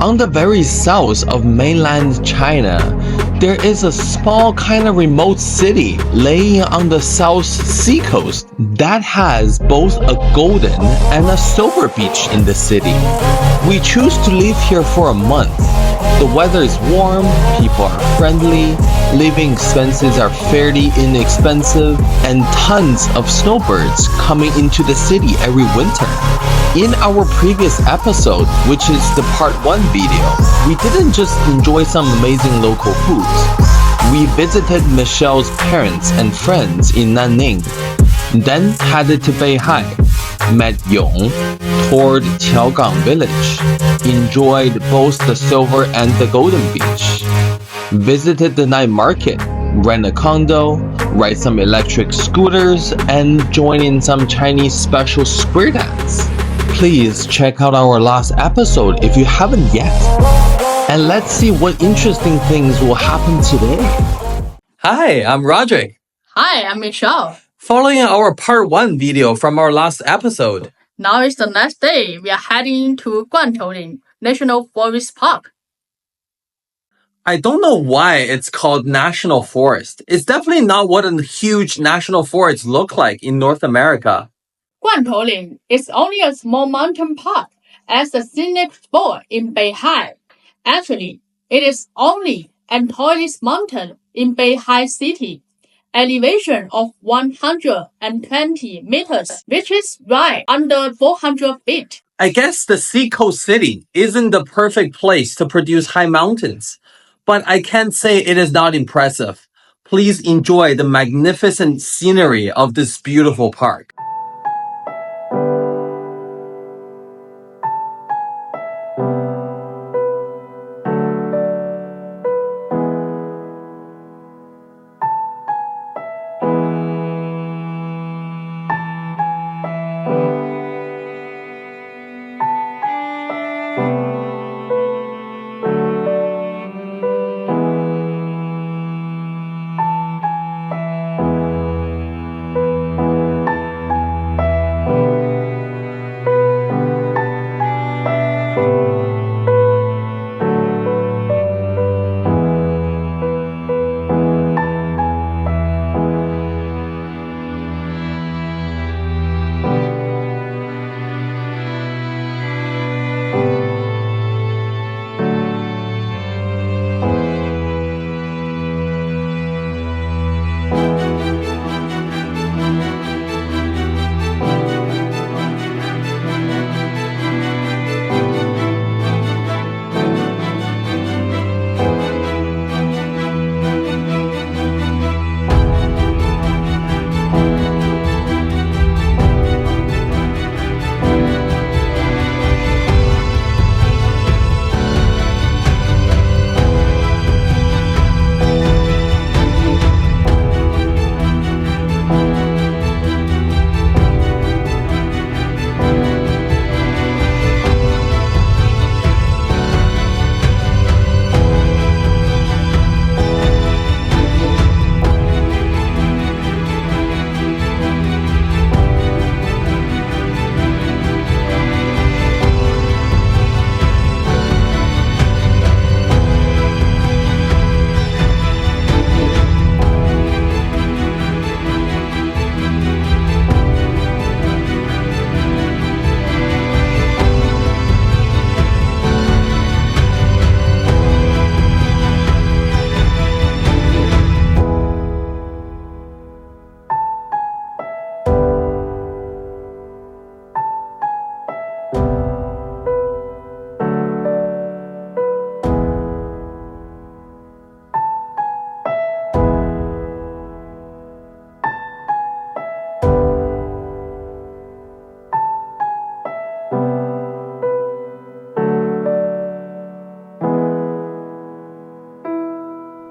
On the very south of mainland China, there is a small kind of remote city laying on the south seacoast that has both a golden and a silver beach in the city. We choose to live here for a month. The weather is warm, people are friendly, living expenses are fairly inexpensive, and tons of snowbirds coming into the city every winter. In our previous episode, which is the part 1 video, we didn't just enjoy some amazing local foods. We visited Michelle's parents and friends in Nanning, then headed to Beihai, met Yong, toured Qiaogang village, enjoyed both the silver and the golden beach, visited the night market, rent a condo, ride some electric scooters, and join in some Chinese special square dance. Please check out our last episode if you haven't yet. And let's see what interesting things will happen today. Hi, I'm Roderick. Hi, I'm Michelle. Following our part 1 video from our last episode. Now is the next day. We are heading to Guantouling National Forest Park. I don't know why it's called National Forest. It's definitely not what a huge national forest look like in North America. Guantouling is only a small mountain park as a scenic spot in Beihai. Actually, it is only and tallest mountain in Beihai City, elevation of 120 meters, which is right under 400 feet. I guess the seacoast city isn't the perfect place to produce high mountains, but I can't say it is not impressive. Please enjoy the magnificent scenery of this beautiful park.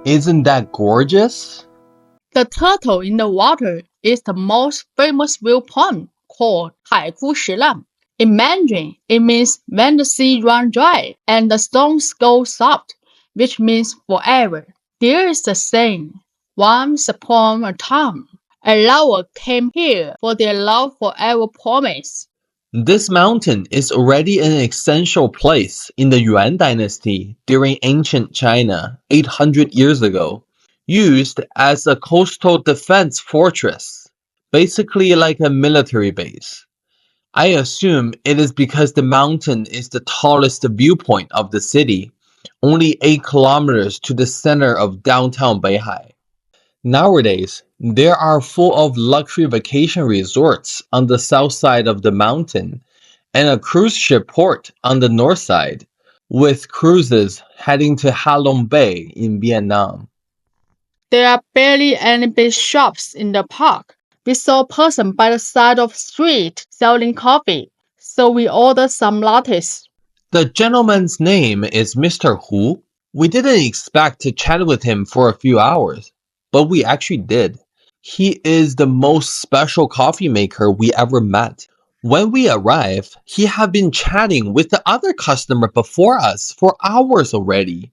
Isn't that gorgeous? The turtle in the water is the most famous viewpoint called 海枯石烂. In Mandarin, it means when the sea runs dry and the stones go soft, which means forever. There is a saying, once upon a time, a lover came here for their love forever promise. This mountain is already an essential place in the Yuan dynasty during ancient China 800 years ago, used as a coastal defense fortress, basically like a military base. I assume it is because the mountain is the tallest viewpoint of the city, only 8 kilometers to the center of downtown Beihai. Nowadays, there are full of luxury vacation resorts on the south side of the mountain and a cruise ship port on the north side, with cruises heading to Halong Bay in Vietnam. There are barely any big shops in the park. We saw a person by the side of the street selling coffee, so we ordered some lattes. The gentleman's name is Mr. Hu. We didn't expect to chat with him for a few hours, but we actually did. He is the most special coffee maker we ever met. When we arrived, he had been chatting with the other customer before us for hours already.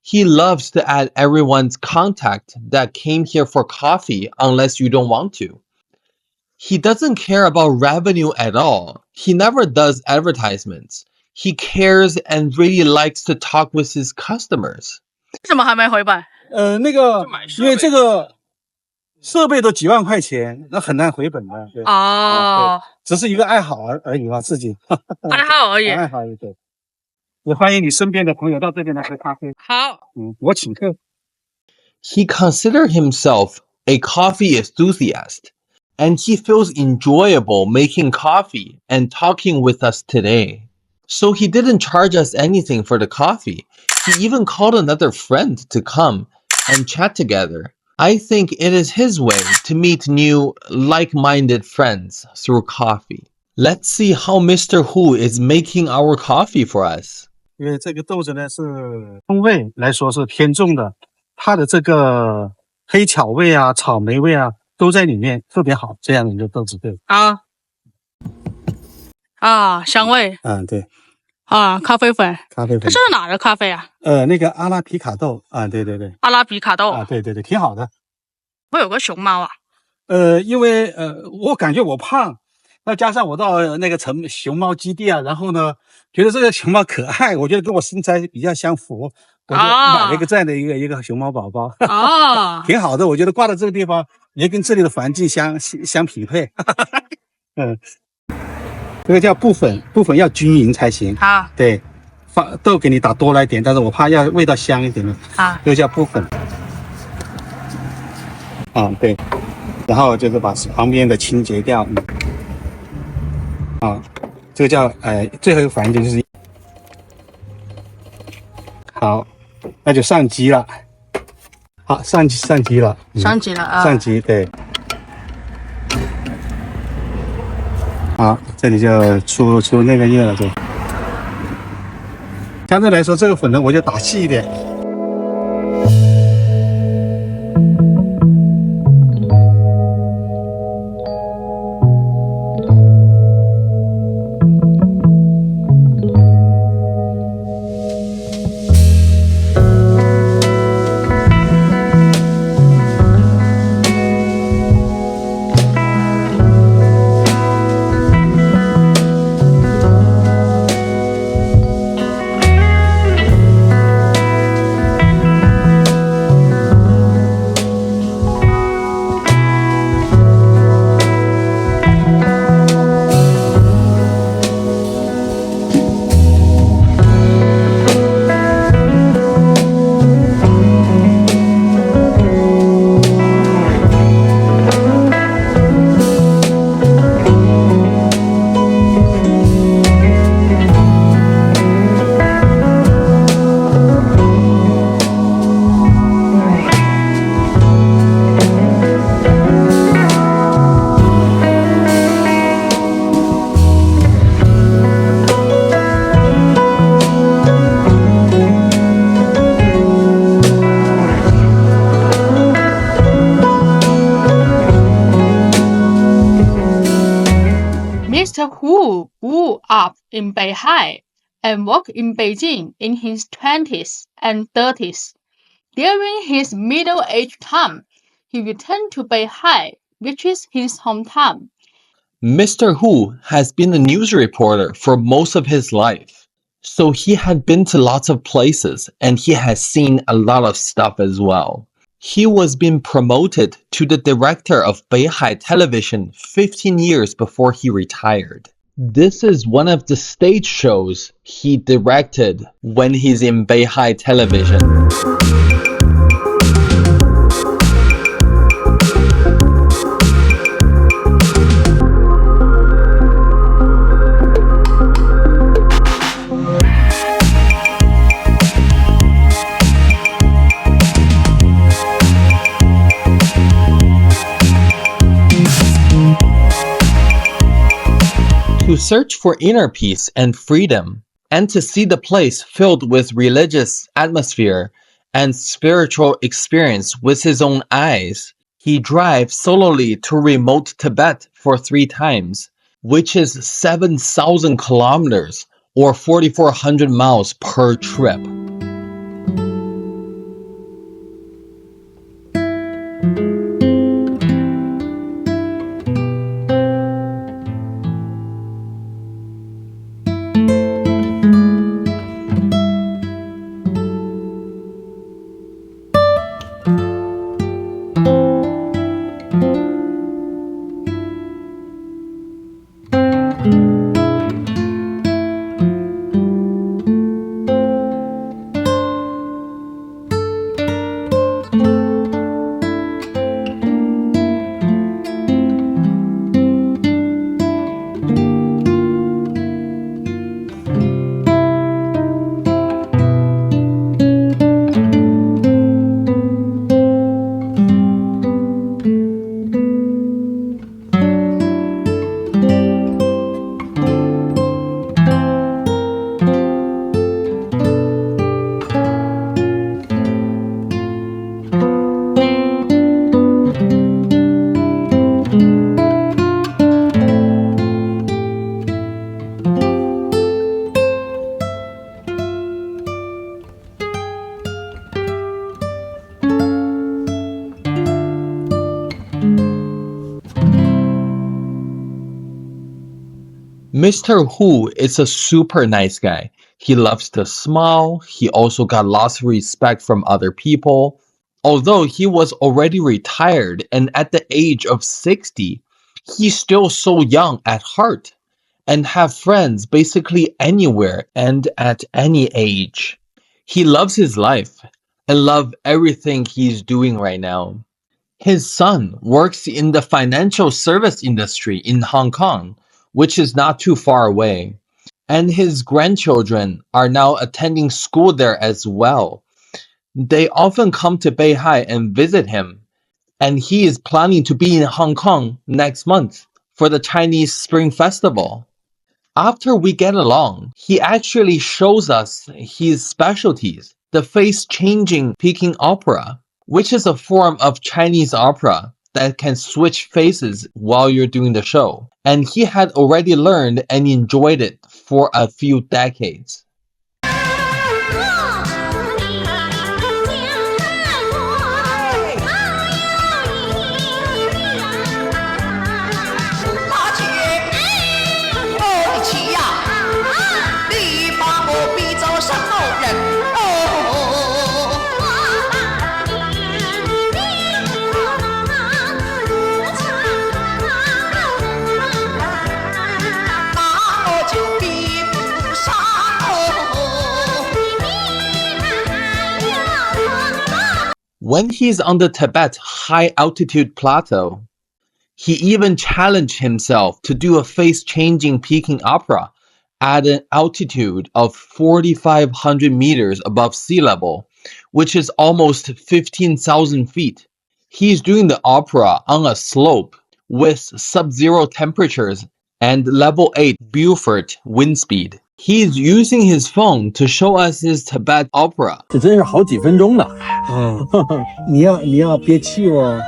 He loves to add everyone's contact that came here for coffee unless you don't want to. He doesn't care about revenue at all. He never does advertisements. He cares and really likes to talk with his customers. 为什么还没回本？那个，因为这个设备都几万块钱，那很难回本的。对，哦，只是一个爱好而已嘛，自己爱好而已。爱好而已。对，也欢迎你身边的朋友到这边来喝咖啡。好。我请客。He considered himself a coffee enthusiast, and he feels enjoyable making coffee and talking with us today. So he didn't charge us anything for the coffee. He even called another friend to come and chat together. I think it is his way to meet new, like-minded friends through coffee. Let's see how Mr. Hu is making our coffee for us. 因为这个豆子呢是风味来说是偏重的，它的这个黑巧味啊、草莓味啊都在里面，特别好。这样的一个豆子，对。香味。对。咖啡粉。咖啡粉。这是哪的咖啡啊？那个阿拉比卡豆对对对。阿拉比卡豆。对对对，挺好的。会有个熊猫啊？因为我感觉我胖，那加上我到那个熊猫基地啊，然后呢，觉得这个熊猫可爱，我觉得跟我身材比较相符，我就买了一个这样的一个熊猫宝宝。挺好的，我觉得挂到这个地方也跟这里的环境相匹配。这个叫布粉，布粉要均匀才行。对，豆给你打多了一点，但是我怕要味道香一点的。这个叫布粉。对，然后就是把旁边的清洁掉。这个叫最后一个环节就是好，那就上机了。好，上机了。上机了啊！上机，对。好，这里就出那个液了，对。相对来说，这个粉呢，我就打细一点。Mr. Hu grew up in Beihai and worked in Beijing in his 20s and 30s. During his middle-aged time, he returned to Beihai, which is his hometown. Mr. Hu has been a news reporter for most of his life, so he had been to lots of places and he has seen a lot of stuff as well. He was being promoted to the director of Beihai Television 15 years before he retired. This is one of the stage shows he directed when he's in Beihai Television. To search for inner peace and freedom, and to see the place filled with religious atmosphere and spiritual experience with his own eyes, he drives solely to remote Tibet for 3 times, which is 7,000 kilometers or 4,400 miles per trip. Mr. Hu is a super nice guy. He loves to smile. He also got lots of respect from other people. Although he was already retired and at the age of 60, he's still so young at heart and have friends basically anywhere and at any age. He loves his life and loves everything he's doing right now. His son works in the financial service industry in Hong Kong, which is not too far away. And his grandchildren are now attending school there as well. They often come to Beihai and visit him. And he is planning to be in Hong Kong next month for the Chinese Spring Festival. After we get along, he actually shows us his specialties, the face-changing Peking opera, which is a form of Chinese opera that can switch faces while you're doing the show. And he had already learned and enjoyed it for a few decades. When he's on the Tibet high-altitude plateau, he even challenged himself to do a face-changing Peking opera at an altitude of 4,500 meters above sea level, which is almost 15,000 feet. He's doing the opera on a slope with sub-zero temperatures and level 8 Beaufort wind speed. He's using his phone to show us his Tibet opera. 这真是好几分钟呢。你要憋气哦。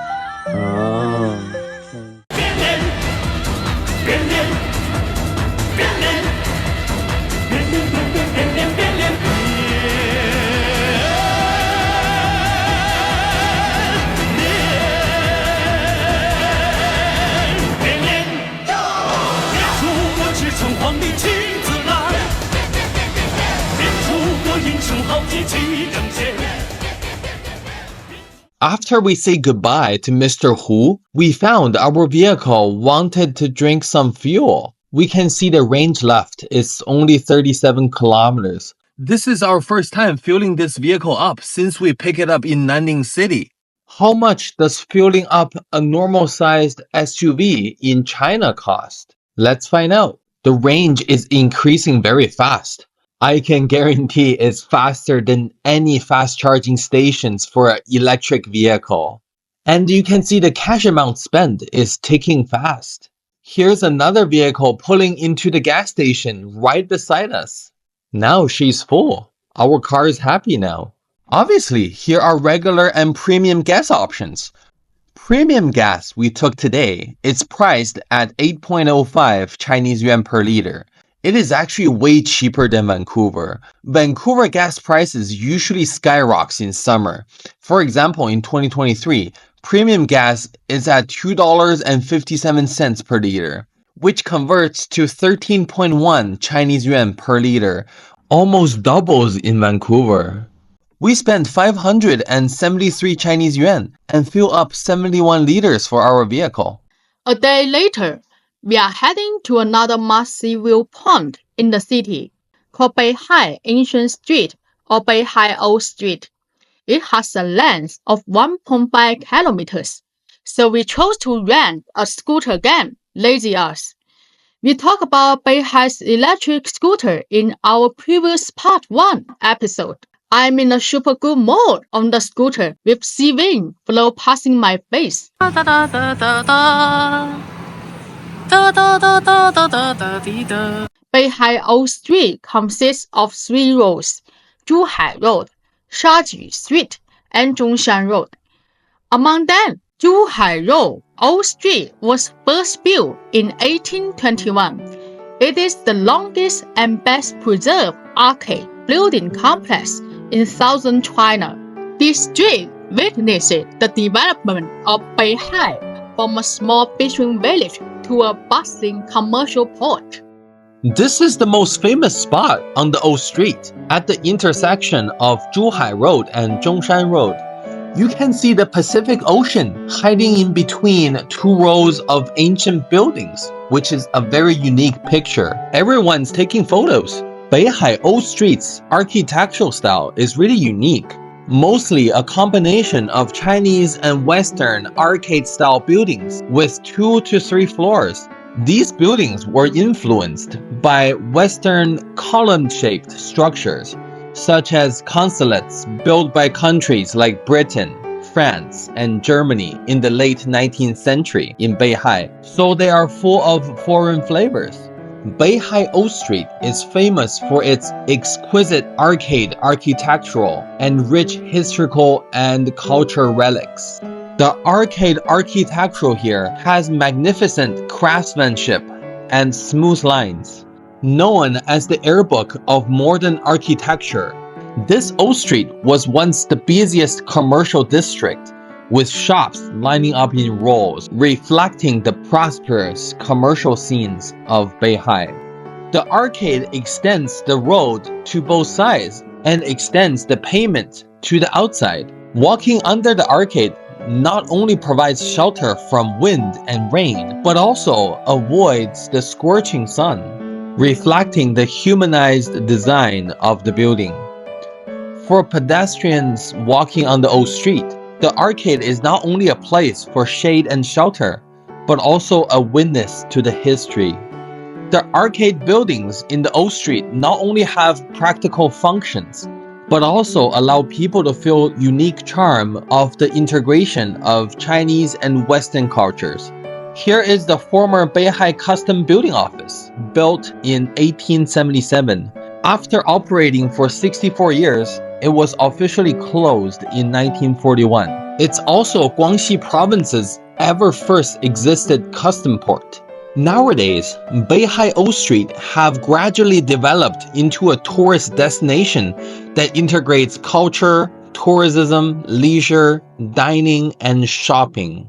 After we say goodbye to Mr. Hu, we found our vehicle wanted to drink some fuel. We can see the range left is only 37 kilometers. This is our first time fueling this vehicle up since we picked it up in Nanning City. How much does fueling up a normal-sized SUV in China cost? Let's find out. The range is increasing very fast. I can guarantee it's faster than any fast charging stations for an electric vehicle. And you can see the cash amount spent is ticking fast. Here's another vehicle pulling into the gas station right beside us. Now she's full. Our car is happy now. Obviously, here are regular and premium gas options. Premium gas we took today is priced at 8.05 Chinese yuan per liter. It is actually way cheaper than Vancouver. Vancouver gas prices usually skyrocket in summer. For example, in 2023, premium gas is at $2.57 per liter, which converts to 13.1 Chinese yuan per liter, almost doubles in Vancouver. We spent 573 Chinese yuan and fill up 71 liters for our vehicle. A day later, we are heading to another must-see viewpoint in the city, called Beihai Ancient Street or Beihai Old Street. It has a length of 1.5 kilometers, so we chose to rent a scooter again, lazy us. We talked about Beihai's electric scooter in our previous Part 1 episode. I'm in a super good mood on the scooter with sea wind flow passing my face. Beihai Old Street consists of 3 roads: Zhuhai Road, Shaji Street, and Zhongshan Road. Among them, Zhuhai Road Old Street was first built in 1821. It is the longest and best preserved arcade building complex in southern China. This street witnessed the development of Beihai from a small fishing village to a bustling commercial port. This is the most famous spot on the old street, at the intersection of Zhuhai Road and Zhongshan Road. You can see the Pacific Ocean hiding in between 2 rows of ancient buildings, which is a very unique picture. Everyone's taking photos. Beihai Old Street's architectural style is really unique. Mostly a combination of Chinese and Western arcade-style buildings with 2 to 3 floors. These buildings were influenced by Western column-shaped structures, such as consulates built by countries like Britain, France, and Germany in the late 19th century in Beihai, so they are full of foreign flavors. Beihai Old Street is famous for its exquisite arcade architectural and rich historical and cultural relics. The arcade architecture here has magnificent craftsmanship and smooth lines. Known as the Airbook of modern architecture, this old street was once the busiest commercial district, with shops lining up in rows, reflecting the prosperous commercial scenes of Beihai. The arcade extends the road to both sides and extends the pavement to the outside. Walking under the arcade not only provides shelter from wind and rain, but also avoids the scorching sun, reflecting the humanized design of the building. For pedestrians walking on the old street, the arcade is not only a place for shade and shelter, but also a witness to the history. The arcade buildings in the old street not only have practical functions, but also allow people to feel unique charm of the integration of Chinese and Western cultures. Here is the former Beihai Custom Building Office, built in 1877. After operating for 64 years, it was officially closed in 1941. It's also Guangxi province's ever first existed custom port. Nowadays, Beihai Old Street have gradually developed into a tourist destination that integrates culture, tourism, leisure, dining, and shopping.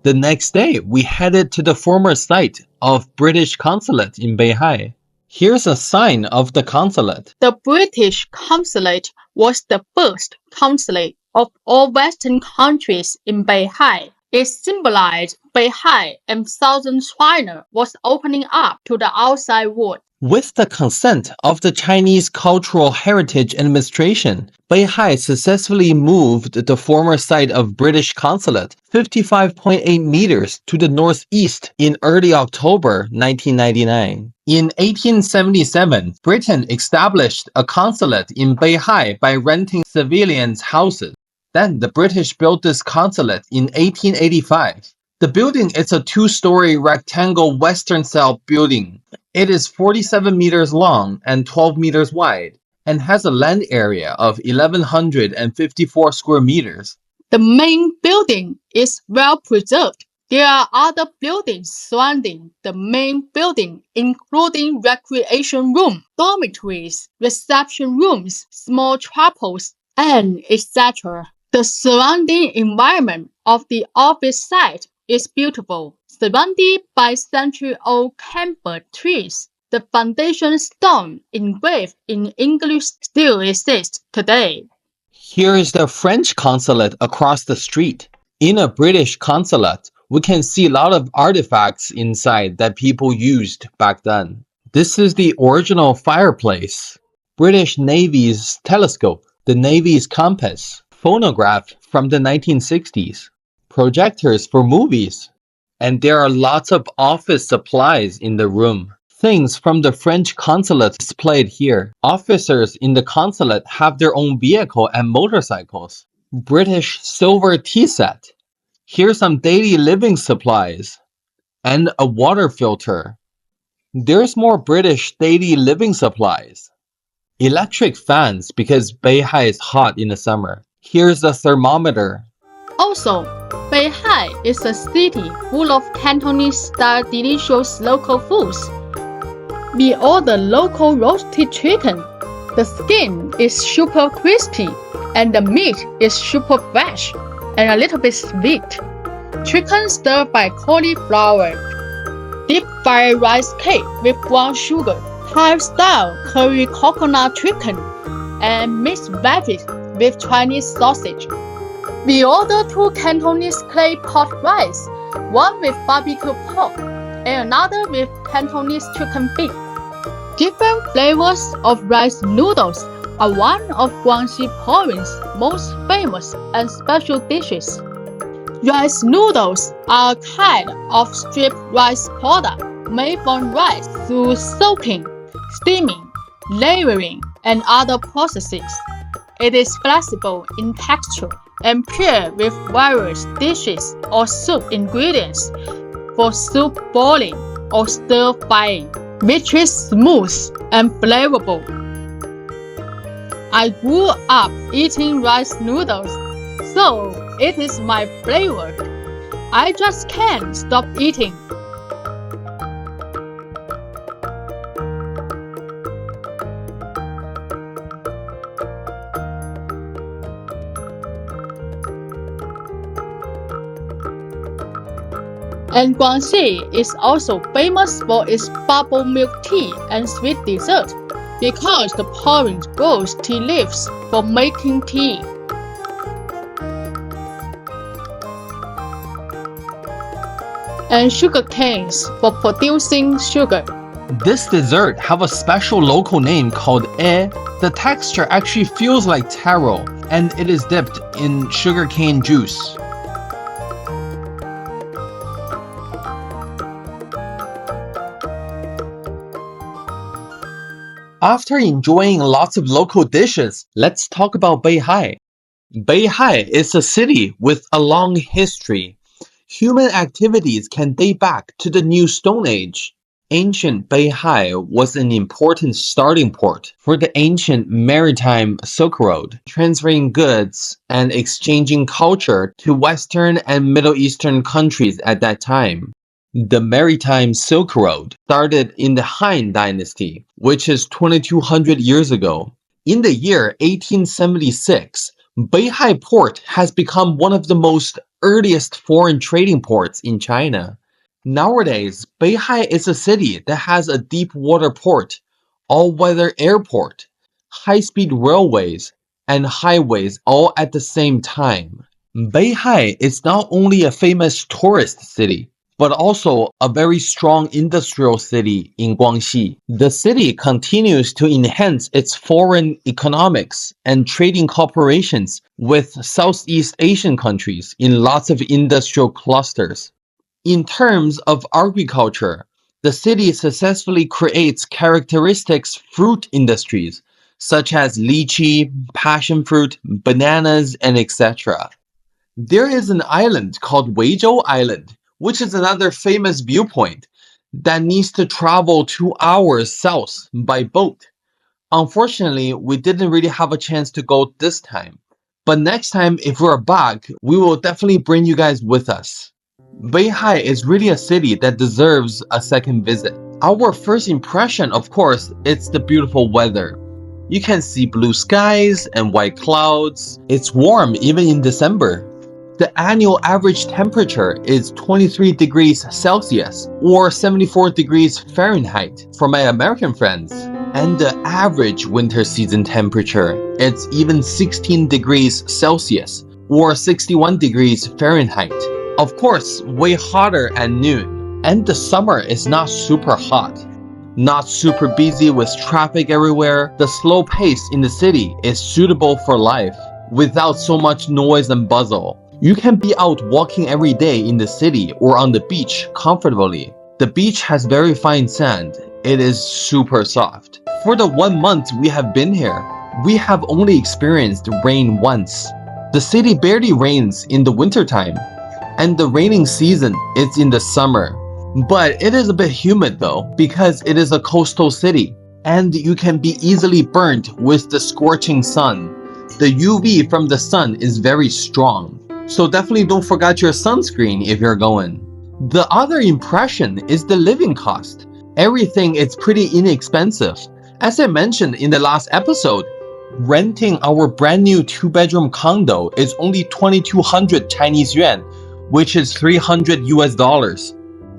The next day, we headed to the former site of British Consulate in Beihai. Here's a sign of the consulate. The British Consulate was the first consulate of all Western countries in Beihai. It symbolized Beihai and southern China was opening up to the outside world. With the consent of the Chinese Cultural Heritage Administration, Beihai successfully moved the former site of British Consulate 55.8 meters to the northeast in early October 1999. In 1877, Britain established a consulate in Beihai by renting civilians' houses. Then the British built this consulate in 1885. The building is a two-story rectangle Western-style building. It is 47 meters long and 12 meters wide and has a land area of 1,154 square meters. The main building is well preserved. There are other buildings surrounding the main building, including recreation room, dormitories, reception rooms, small chapels, and etc. The surrounding environment of the office site is beautiful, surrounded by century-old camphor trees. The foundation stone engraved in English still exists today. Here is the French consulate across the street. In a British consulate, we can see a lot of artifacts inside that people used back then. This is the original fireplace, British Navy's telescope, the Navy's compass, phonograph from the 1960s, projectors for movies, and there are lots of office supplies in the room. Things from the French consulate displayed here. Officers in the consulate have their own vehicle and motorcycles. British silver tea set. Here's some daily living supplies and a water filter. There's more British daily living supplies. Electric fans because Beihai is hot in the summer. Here's the thermometer. Also, Beihai is a city full of Cantonese-style delicious local foods. We order local roasted chicken. The skin is super crispy and the meat is super fresh and a little bit sweet. Chicken stirred by cauliflower. Deep fried rice cake with brown sugar. Thai-style curry coconut chicken and mixed veggies with Chinese sausage. We order 2 Cantonese clay pot rice, one with barbecue pork and another with Cantonese chicken feet. Different flavors of rice noodles are one of Guangxi province's most famous and special dishes. Rice noodles are a kind of stripped rice product made from rice through soaking, steaming, layering, and other processes. It is flexible in texture and paired with various dishes or soup ingredients for soup boiling or stir-frying, which is smooth and flavorful. I grew up eating rice noodles, so it is my flavor. I just can't stop eating. And Guangxi is also famous for its bubble milk tea and sweet dessert because the province grows tea leaves for making tea. And sugar canes for producing sugar. This dessert have a special local name called e. The texture actually feels like taro and it is dipped in sugarcane juice. After enjoying lots of local dishes, let's talk about Beihai. Beihai is a city with a long history. Human activities can date back to the New Stone Age. Ancient Beihai was an important starting port for the ancient maritime Silk Road, transferring goods and exchanging culture to Western and Middle Eastern countries at that time. The maritime Silk Road started in the Han Dynasty, which is 2200 years ago. In the year 1876, Beihai Port has become one of the most earliest foreign trading ports in China. Nowadays, Beihai is a city that has a deep water port all-weather airport, high-speed railways, and highways all at the same time. Beihai is not only a famous tourist city, but also a very strong industrial city in Guangxi. The city continues to enhance its foreign economics and trading cooperations with Southeast Asian countries in lots of industrial clusters. In terms of agriculture, the city successfully creates characteristics fruit industries such as lychee, passion fruit, bananas, and etc. There is an island called Weizhou Island, which is another famous viewpoint that needs to travel 2 hours south by boat. Unfortunately, we didn't really have a chance to go this time. But next time, if we're back, we will definitely bring you guys with us. Beihai is really a city that deserves a second visit. Our first impression, of course, it's the beautiful weather. You can see blue skies and white clouds. It's warm even in December. The annual average temperature is 23 degrees Celsius or 74 degrees Fahrenheit for my American friends. And the average winter season temperature is even 16 degrees Celsius or 61 degrees Fahrenheit. Of course, way hotter at noon. And the summer is not super hot. Not super busy with traffic everywhere. The slow pace in the city is suitable for life without so much noise and bustle. You can be out walking every day in the city or on the beach comfortably. The beach has very fine sand. It is super soft. For the 1 month we have been here, we have only experienced rain once. The city barely rains in the wintertime, and the raining season is in the summer. But it is a bit humid though, because it is a coastal city, and you can be easily burnt with the scorching sun. The UV from the sun is very strong. So definitely don't forget your sunscreen if you're going. The other impression is the living cost. Everything is pretty inexpensive. As I mentioned in the last episode, renting our brand new 2-bedroom condo is only 2,200 Chinese yuan, which is $300.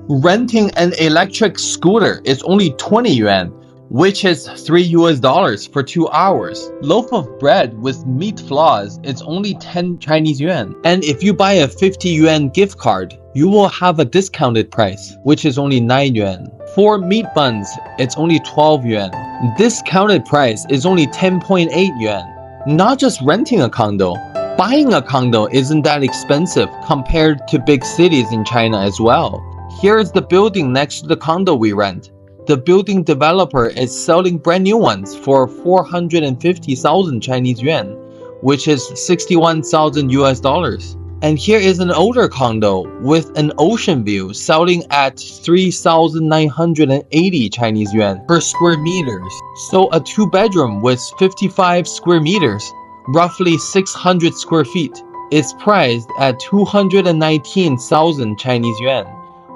Renting an electric scooter is only 20 yuan, which is $3 for 2 hours. Loaf of bread with meat flaws is only 10 Chinese yuan. And if you buy a 50 yuan gift card, you will have a discounted price, which is only 9 yuan. For meat buns, it's only 12 yuan. Discounted price is only 10.8 yuan. Not just renting a condo, buying a condo isn't that expensive compared to big cities in China as well. Here is the building next to the condo we rent. The building developer is selling brand new ones for 450,000 Chinese yuan, which is 61,000 US dollars. And here is an older condo with an ocean view selling at 3,980 Chinese yuan per square meters. So a 2-bedroom with 55 square meters, roughly 600 square feet, is priced at 219,000 Chinese yuan,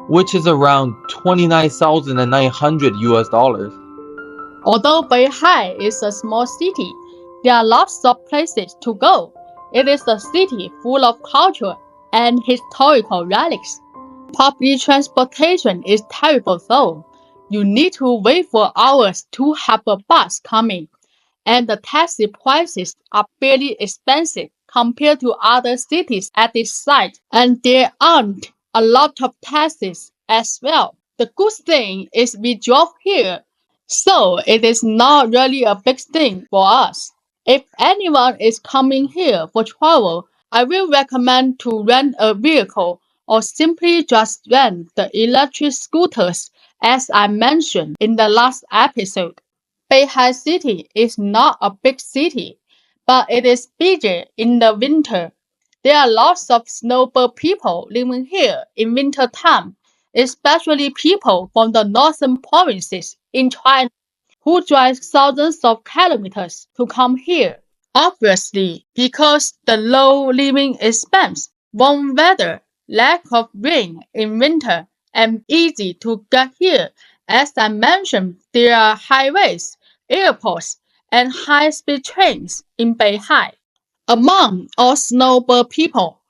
which is around 29,900 US dollars. Although Beihai is a small city, there are lots of places to go. It is a city full of culture and historical relics. Public transportation is terrible though. You need to wait for hours to have a bus coming, and the taxi prices are barely expensive compared to other cities at this site, and there aren't a lot of taxis as well. The good thing is we drove here, so it is not really a big thing for us. If anyone is coming here for travel, I will recommend to rent a vehicle or simply just rent the electric scooters as I mentioned in the last episode. Beihai City is not a big city, but it is busy in the winter. There are lots of snowbird people living here in winter time, especially people from the northern provinces in China who drive thousands of kilometers to come here. Obviously, because the low living expense, warm weather, lack of rain in winter, and easy to get here. As I mentioned, there are highways, airports, and high-speed trains in Beihai. Among all snowbird people,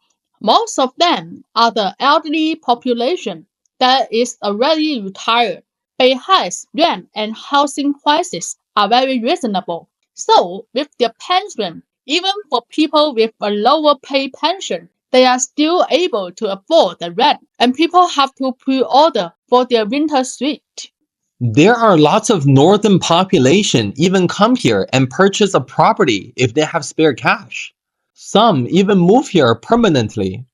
most of them are the elderly population that is already retired. Beihai's rent and housing prices are very reasonable. So, with their pension, even for people with a lower paid pension, they are still able to afford the rent, and people have to pre-order for their winter suite. There are lots of northern population even come here and purchase a property if they have spare cash. Some even move here permanently.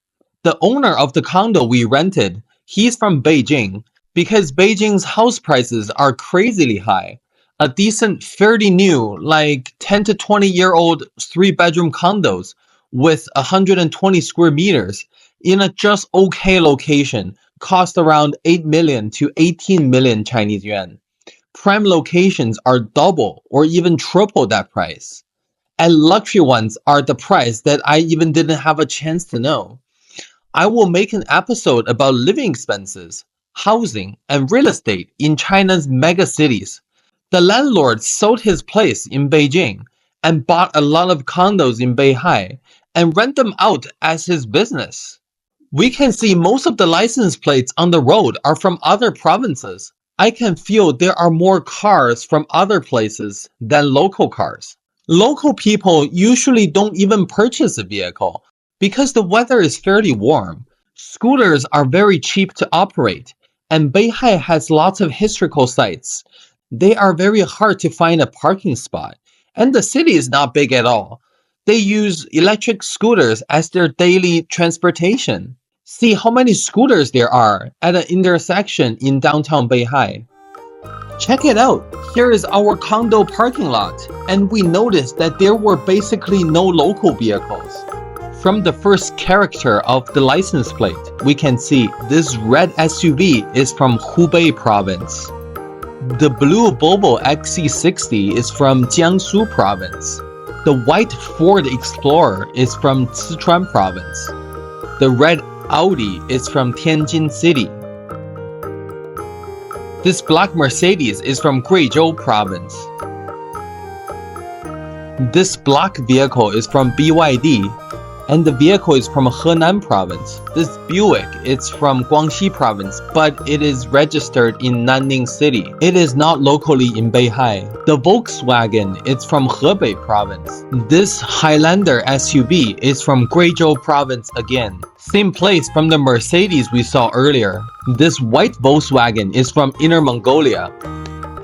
The owner of the condo we rented, he's from Beijing because Beijing's house prices are crazily high. A decent fairly new, like 10 to 20-year-old 3-bedroom condos with 120 square meters in a just okay location cost around 8 million to 18 million Chinese yuan. Prime locations are double or even triple that price. And luxury ones are the price that I even didn't have a chance to know. I will make an episode about living expenses, housing, and real estate in China's mega cities. The landlord sold his place in Beijing and bought a lot of condos in Beihai and rent them out as his business. We can see most of the license plates on the road are from other provinces. I can feel there are more cars from other places than local cars. Local people usually don't even purchase a vehicle because the weather is fairly warm. Scooters are very cheap to operate, and Beihai has lots of historical sites. They are very hard to find a parking spot, and the city is not big at all. They use electric scooters as their daily transportation. See how many scooters there are at an intersection in downtown Beihai. Check it out, here is our condo parking lot, and we noticed that there were basically no local vehicles. From the first character of the license plate, we can see this red SUV is from Hubei province. The blue Volvo XC60 is from Jiangsu province. The white Ford Explorer is from Sichuan province. The red Audi is from Tianjin City. This black Mercedes is from Guizhou province. This black vehicle is from BYD, and the vehicle is from Henan province. This Buick is from Guangxi province, but it is registered in Nanning City. It is not locally in Beihai. The Volkswagen is from Hebei province. This Highlander SUV is from Guizhou province again. Same place from the Mercedes we saw earlier. This white Volkswagen is from Inner Mongolia.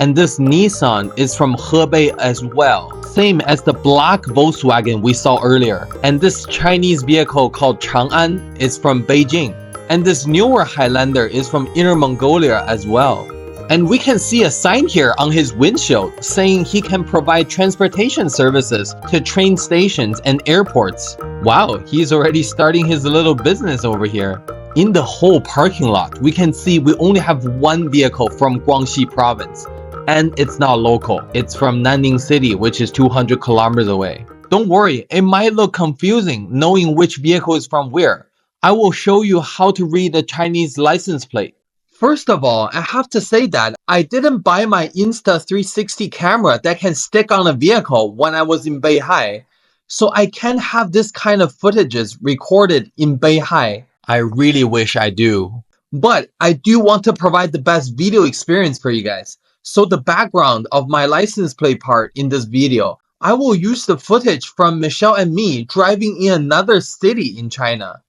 And this Nissan is from Hebei as well. Same as the black Volkswagen we saw earlier. And this Chinese vehicle called Chang'an is from Beijing. And this newer Highlander is from Inner Mongolia as well. And we can see a sign here on his windshield saying he can provide transportation services to train stations and airports. Wow, he's already starting his little business over here. In the whole parking lot, we can see we only have one vehicle from Guangxi province. And it's not local. It's from Nanning City, which is 200 kilometers away. Don't worry, it might look confusing knowing which vehicle is from where. I will show you how to read the Chinese license plate. First of all, I have to say that I didn't buy my Insta360 camera that can stick on a vehicle when I was in Beihai. So I can't have this kind of footages recorded in Beihai. I really wish I do. But I do want to provide the best video experience for you guys. So the background of my license plate part in this video, I will use the footage from Michelle and me driving in another city in China.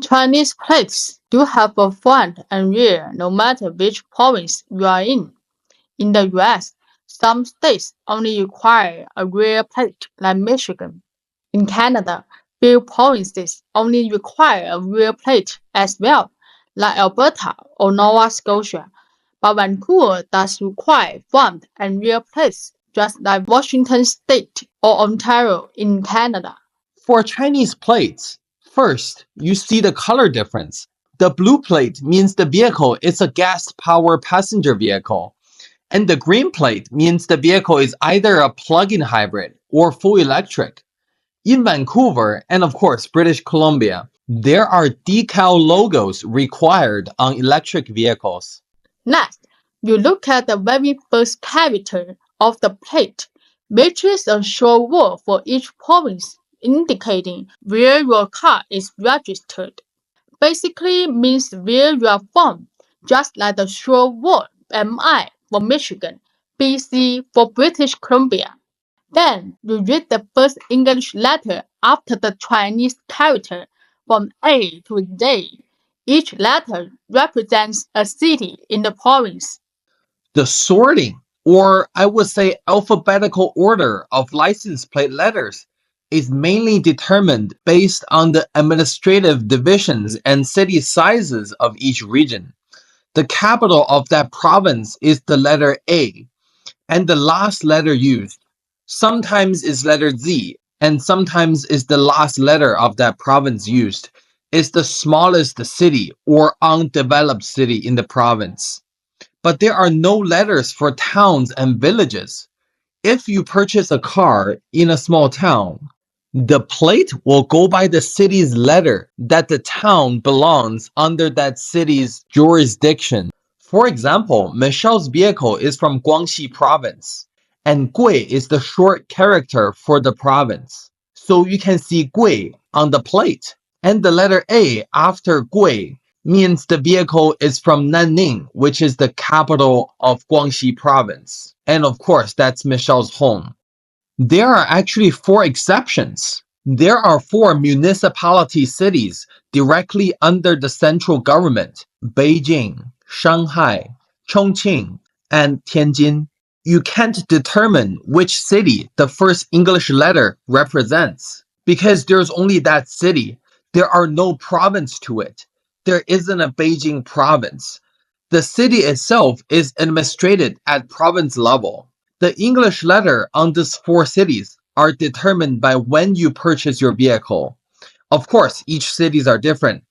Chinese plates do have a front and rear no matter which province you are in. In the US, some states only require a rear plate like Michigan. In Canada, few provinces only require a rear plate as well, like Alberta or Nova Scotia. But Vancouver does require front and rear plates, just like Washington State or Ontario in Canada. For Chinese plates, first, you see the color difference. The blue plate means the vehicle is a gas-powered passenger vehicle. And the green plate means the vehicle is either a plug-in hybrid or full electric. In Vancouver, and of course British Columbia, there are decal logos required on electric vehicles. Next, you look at the very first character of the plate, which is a short word for each province, indicating where your car is registered. Basically means where you are from, just like the short word MI for Michigan, BC for British Columbia. Then you read the first English letter after the Chinese character from A to Z. Each letter represents a city in the province. The sorting, or I would say alphabetical order of license plate letters, is mainly determined based on the administrative divisions and city sizes of each region. The capital of that province is the letter A, and the last letter used sometimes is letter Z, and sometimes is the last letter of that province used, is the smallest city or undeveloped city in the province. But there are no letters for towns and villages. If you purchase a car in a small town, the plate will go by the city's letter that the town belongs under that city's jurisdiction. For example, Michelle's vehicle is from Guangxi province, and Gui is the short character for the province. So you can see Gui on the plate, and the letter A after Gui means the vehicle is from Nanning, which is the capital of Guangxi province. And of course, that's Michelle's home. There are actually 4 exceptions. There are 4 municipality cities directly under the central government: Beijing, Shanghai, Chongqing, and Tianjin. You can't determine which city the first English letter represents because there's only that city. There are no province to it. There isn't a Beijing province. The city itself is administrated at province level. The English letter on these 4 cities are determined by when you purchase your vehicle. Of course, each cities are different.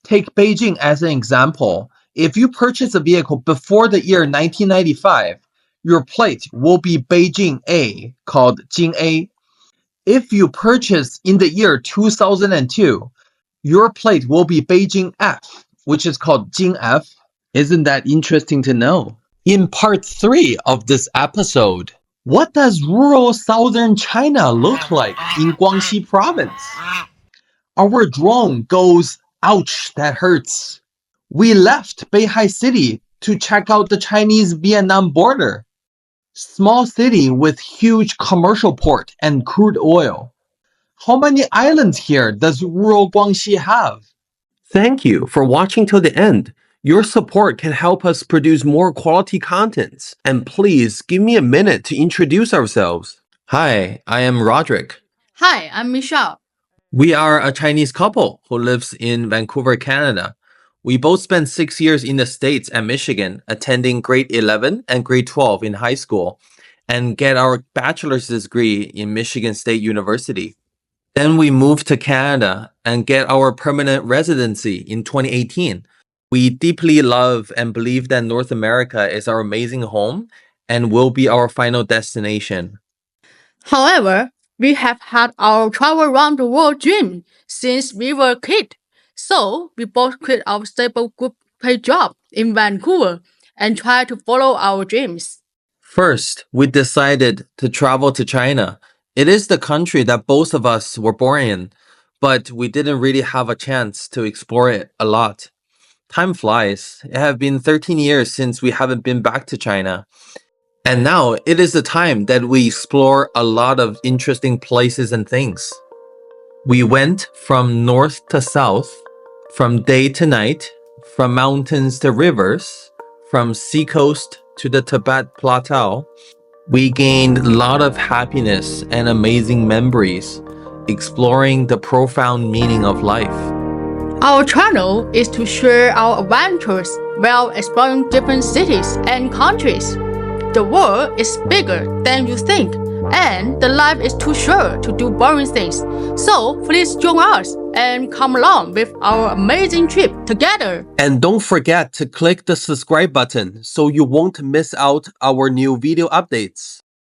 Take Beijing as an example. If you purchase a vehicle before the year 1995, your plate will be Beijing A, called Jing A. If you purchase in the year 2002, your plate will be Beijing F, which is called Jing F. Isn't that interesting to know? In part 3 of this episode, what does rural southern China look like in Guangxi province? Our drone goes, ouch, that hurts. We left Beihai City to check out the Chinese-Vietnam border. Small city with huge commercial port and crude oil. How many islands here does rural Guangxi have? Thank you for watching till the end. Your support can help us produce more quality contents. And please give me a minute to introduce ourselves. Hi, I am Roderick. Hi, I'm Michelle. We are a Chinese couple who lives in Vancouver, Canada. We both spent 6 years in the States and Michigan, attending grade 11 and grade 12 in high school, and get our bachelor's degree in Michigan State University. Then we moved to Canada and get our permanent residency in 2018. We deeply love and believe that North America is our amazing home and will be our final destination. However, we have had our travel around the world dream since we were a kid. So we both quit our stable good paid job in Vancouver and tried to follow our dreams. First, we decided to travel to China. It is the country that both of us were born in, but we didn't really have a chance to explore it a lot. Time flies. It has been 13 years since we haven't been back to China. And now it is the time that we explore a lot of interesting places and things. We went from north to south, from day to night, from mountains to rivers, from seacoast to the Tibet Plateau. We gained a lot of happiness and amazing memories, exploring the profound meaning of life. Our channel is to share our adventures while exploring different cities and countries. The world is bigger than you think, and the life is too short to do boring things. So please join us and come along with our amazing trip together. And don't forget to click the subscribe button so you won't miss out our new video updates.